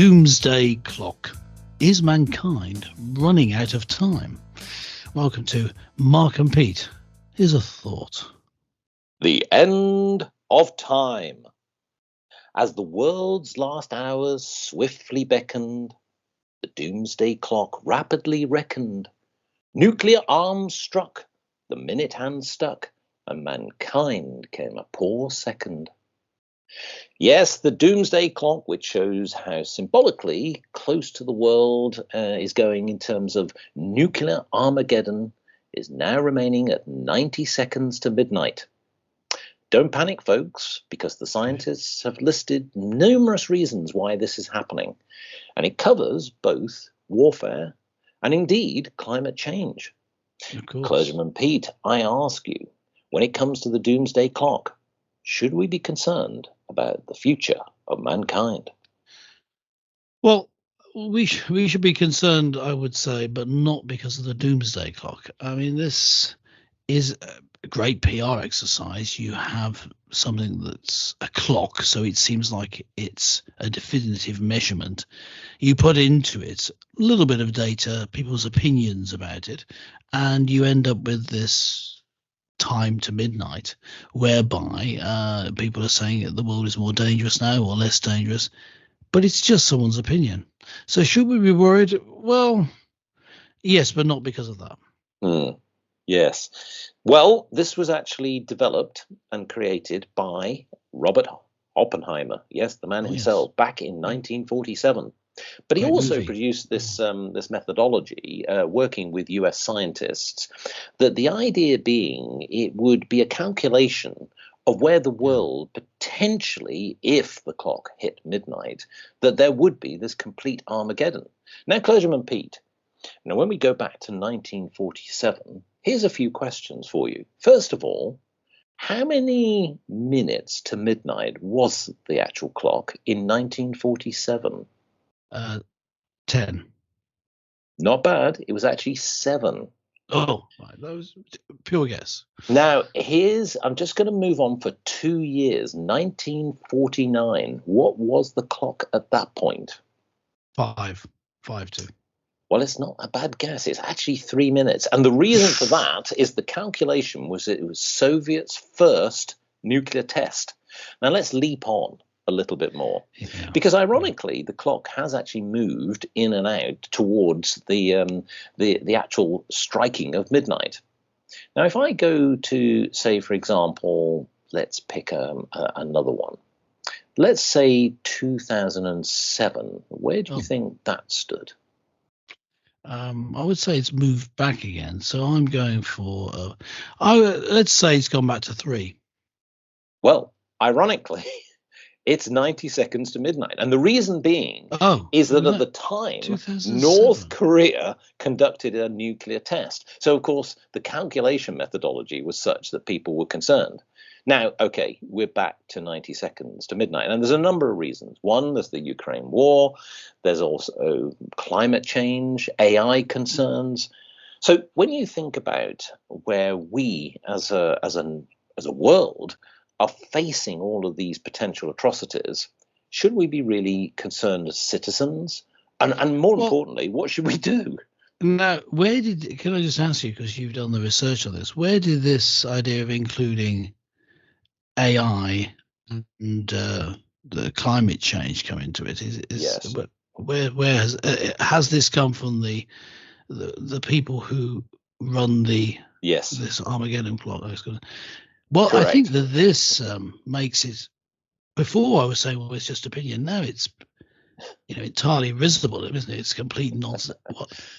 Doomsday Clock. Is mankind running out of time? Welcome to Mark and Pete. Here's a thought. The end of time. As the world's last hours swiftly beckoned, the doomsday clock rapidly reckoned. Nuclear arms struck, the minute hand stuck, and mankind came a poor second. Yes, the doomsday clock, which shows how symbolically close to the world is going in terms of nuclear Armageddon, is now remaining at 90 seconds to midnight. Don't panic, folks, because the scientists have listed numerous reasons why this is happening, and it covers both warfare and indeed climate change. Of course. Clergyman Pete, I ask you, when it comes to the doomsday clock, should we be concerned about the future of mankind? Well, we should be concerned, I would say, but not because of the doomsday clock. I mean, this is a great PR exercise. You have something that's a clock, so it seems like it's a definitive measurement. You put into it a little bit of data, people's opinions about it, and you end up with this time to midnight, whereby people are saying that the world is more dangerous now or less dangerous, but it's just someone's opinion. So should we be worried? Well, yes, but not because of that. Yes. Well, this was actually developed and created by Robert Oppenheimer. Yes, the man himself, back in 1947. But he also produced this methodology, working with US scientists, that the idea being it would be a calculation of where the world potentially, if the clock hit midnight, that there would be this complete Armageddon. Now, Clergyman Pete, when we go back to 1947, here's a few questions for you. First of all, how many minutes to midnight was the actual clock in 1947? 10. Not bad. It was actually 7. Oh, right. That was pure guess. Now, I'm just going to move on for 2 years. 1949. What was the clock at that point? 5. 5-2. Well, it's not a bad guess. It's actually 3 minutes. And the reason for that is the calculation was it was Soviet's first nuclear test. Now, let's leap on a little bit more, because ironically the clock has actually moved in and out towards the actual striking of midnight. Now, if I go to, say, for example, let's pick another one. Let's say 2007. Where do you think that stood? I would say it's moved back again. So I'm going for let's say it's gone back to 3. Well, ironically, it's 90 seconds to midnight. And the reason being is that at the time, North Korea conducted a nuclear test. So, of course, the calculation methodology was such that people were concerned. Now, okay, we're back to 90 seconds to midnight. And there's a number of reasons. One, there's the Ukraine war. There's also climate change, AI concerns. So when you think about where we as a world are facing all of these potential atrocities, should we be really concerned as citizens? And more importantly, what should we do? Now, can I just ask you, because you've done the research on this, where did this idea of including AI and the climate change come into it? Yes. Where has this come from? The people who run this Armageddon plot? Well, correct. I think that this makes it. Before I was saying, well, it's just opinion. Now it's entirely risible, isn't it? It's complete nonsense.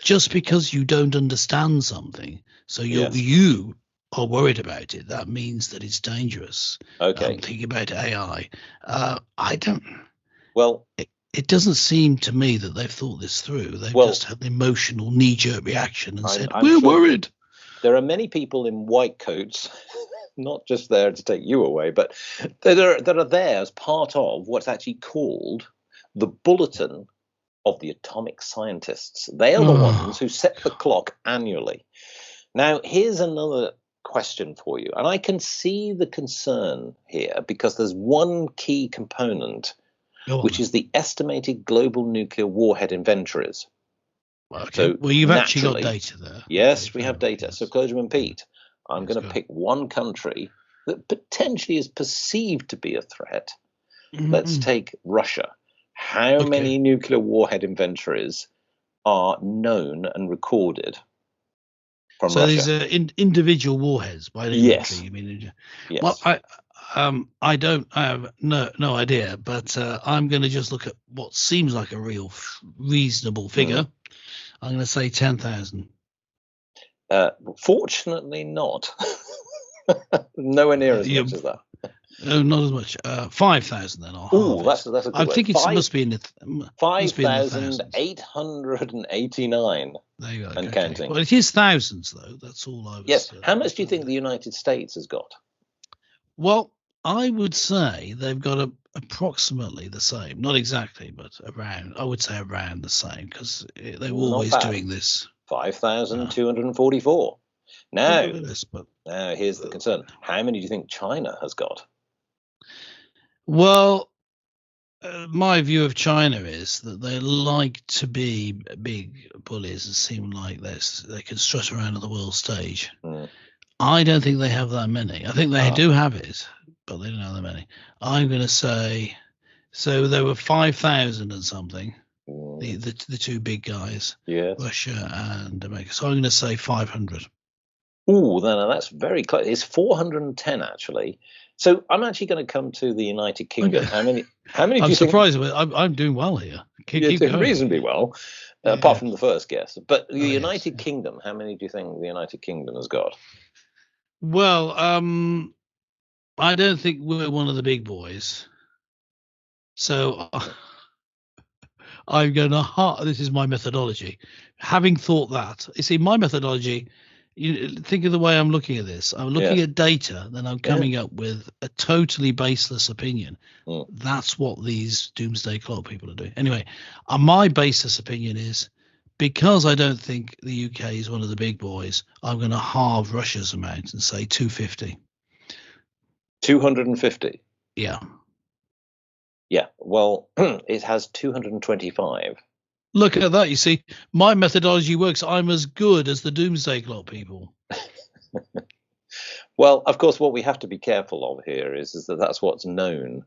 Just because you don't understand something, so you are worried about it, that means that it's dangerous. Okay. Think about AI. I don't. Well, it doesn't seem to me that they've thought this through. They've just had an emotional knee-jerk reaction and said, "We're worried." There are many people in white coats, not just there to take you away, but that are there as part of what's actually called the Bulletin of the atomic scientists. They are the ones who set the clock annually. Now, here's another question for you, and I can see the concern here because there's one key component Go on which then. is the estimated global nuclear warhead inventories. Okay. So Well, you've actually got naturally, data there. yes, Okay, we fair have enough. data. Yes. So, Clergyman Yeah. Pete, I'm Yes, going to go. pick one country that potentially is perceived to be a threat. Let's Mhm. take Russia. How Okay. many nuclear warhead inventories are known and recorded from So Russia? these are individual warheads by an inventory. Yes, You mean? Well, yes. I don't. I have no idea. But I'm going to just look at what seems like a real reasonable figure. I'm going to say 10,000. Fortunately, not. Nowhere near as Yeah, much as that. no, not as much. 5,000. Then I'll halve Oh, it. that's a I good way. think it must be in the Five must be in the thousand thousands. 889 There you go. and Okay. counting. Well, it is thousands though. That's all I Yes. was. How much do you think the United States has got? Well, I would say they've got approximately the same, not exactly, but around. I would say around the same because they were Not always bad. doing this. 5,244. Oh, Now, look at this. But here's the concern. How many do you think China has got? well, my view of China is that they like to be big bullies and seem like they can strut around on the world stage. I don't think they have that many. I think they do have it, but they don't have that many. I'm going to say so. There were 5,000 and something. The two big guys, Yes. Russia and America. So I'm going to say 500. Oh, that's very close. It's 410 actually. So I'm actually going to come to the United Kingdom. Okay. How many? How many do I'm you think? surprised, but I'm doing well here. You're Keep doing going. reasonably well, Yeah. apart from the first guess. But the Oh, yes. United Kingdom, how many do you think the United Kingdom has got? Well, I don't think we're one of the big boys. So I'm going to. This is my methodology. Having thought that, you see, my methodology. You think of the way I'm looking at this. I'm looking Yes. at data, then I'm coming up with a totally baseless opinion. That's what these Doomsday Clock people are doing. Anyway, my baseless opinion is because I don't think the UK is one of the big boys, I'm going to halve Russia's amount and say 250. 250. Yeah. Yeah. Well, it has 225. Look at that. You see, my methodology works. I'm as good as the Doomsday Clock people. Well, of course, what we have to be careful of here is that that's what's known,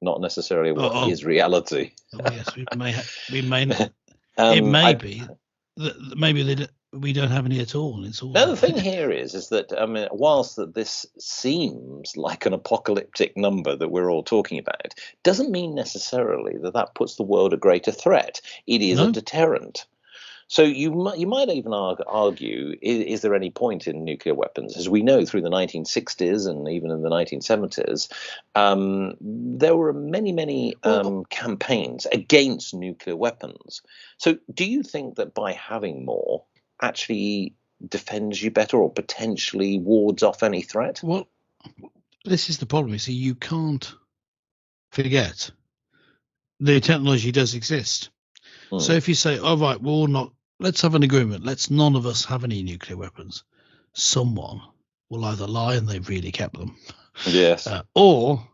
not necessarily what is reality. Oh yes, we may. It may be that maybe we don't have any at all. It's all. Now the thing here is that whilst that this seems like an apocalyptic number that we're all talking about, doesn't mean necessarily that puts the world a greater threat. It is a deterrent. So you might even argue: is there any point in nuclear weapons? As we know, through the 1960s and even in the 1970s, there were many campaigns against nuclear weapons. So, do you think that by having more actually defends you better, or potentially wards off any threat? Well, this is the problem. You see, you can't forget the technology does exist. So if you say, "All right, we're all not. Let's have an agreement. Let's none of us have any nuclear weapons," someone will either lie and they've really kept them, yes, or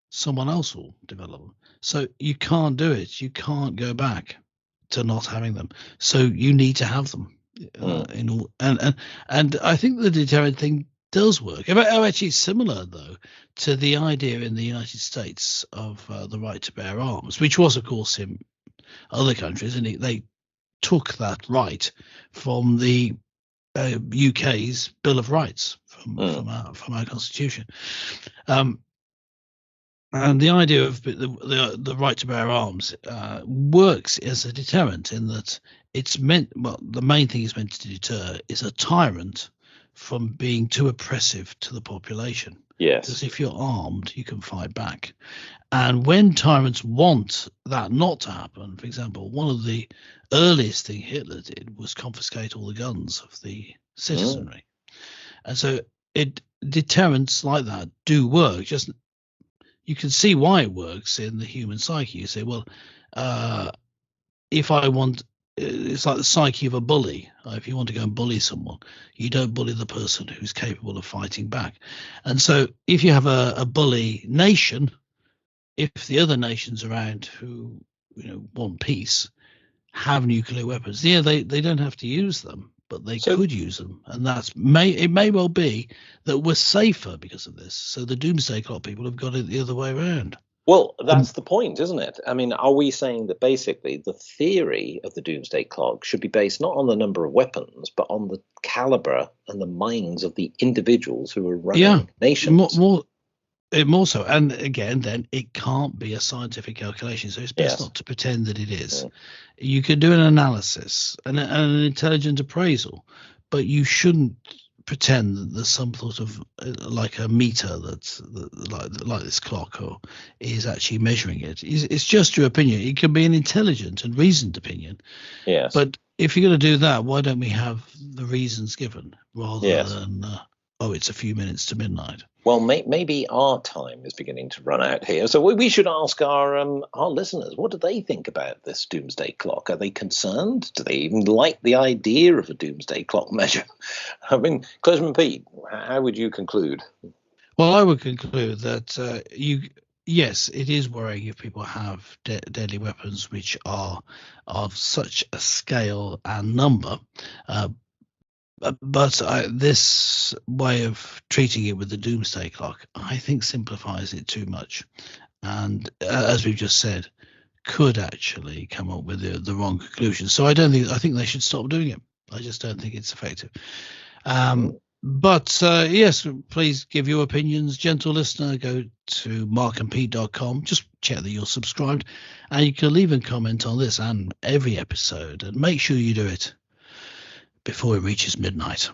someone else will develop them. So you can't do it. You can't go back to not having them. So you need to have them. In all, and I think the deterrent thing does work. Actually, it's similar though to the idea in the United States of the right to bear arms, which was, of course, in other countries, and they took that right from the UK's Bill of Rights from our constitution. And the idea of the right to bear arms works as a deterrent in that it's meant. Well, the main thing it's meant to deter is a tyrant from being too oppressive to the population. yes, Because if you're armed, you can fight back. And when tyrants want that not to happen, for example, one of the earliest thing Hitler did was confiscate all the guns of the citizenry. And so deterrents like that do work. Just you can see why it works in the human psyche. You say, well, if I want, it's like the psyche of a bully. If you want to go and bully someone, you don't bully the person who's capable of fighting back. And so if you have a bully nation, if the other nations around who want peace have nuclear weapons, they don't have to use them, but they could use them, and it may well be that we're safer because of this. So the Doomsday Clock people have got it the other way around. Well, that's the point, isn't it? I mean, are we saying that basically the theory of the Doomsday Clock should be based not on the number of weapons, but on the caliber and the minds of the individuals who are running nations? More so, and again, then it can't be a scientific calculation, so it's best not to pretend that it is. You can do an analysis and an intelligent appraisal, but you shouldn't pretend that there's some sort of like a meter that's like this clock or is actually measuring it. It's just your opinion. It can be an intelligent and reasoned opinion. Yes. But if you're going to do that, why don't we have the reasons given rather than it's a few minutes to midnight? Well, maybe our time is beginning to run out here, so we should ask our listeners, what do they think about this Doomsday Clock? Are they concerned? Do they even like the idea of a Doomsday Clock measure? I mean, Clisman Pete, how would you conclude? Well, I would conclude that yes, it is worrying if people have deadly weapons which are of such a scale and number. But this way of treating it with the Doomsday Clock, I think, simplifies it too much, and as we've just said, could actually come up with the wrong conclusion. So I think they should stop doing it. I just don't think it's effective. But yes, please give your opinions, gentle listener. Go to markandpete.com. Just check that you're subscribed, and you can leave a comment on this and every episode, and make sure you do it before it reaches midnight.